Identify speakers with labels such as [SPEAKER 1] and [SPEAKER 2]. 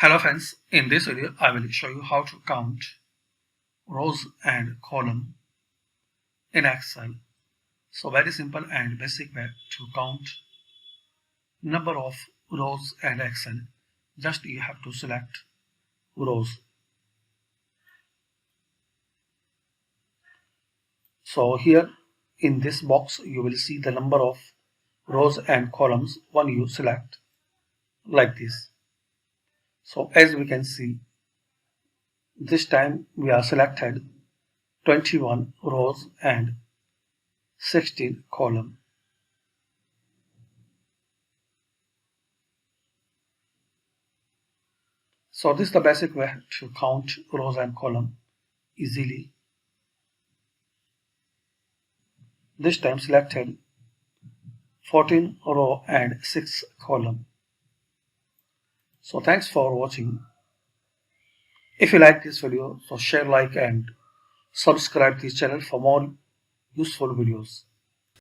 [SPEAKER 1] Hello friends, in this video I will show you how to count rows and column in Excel. So very simple and basic way to count number of rows and Excel. Just you have to select rows. So here in this box you will see the number of rows and columns when you select like this. So as we can see, this time we are selected 21 rows and 16 column. So this is the basic way to count rows and column easily. This time selected 14 row and 6 column. So thanks for watching. If you like this video, so share, like and subscribe this channel for more useful videos.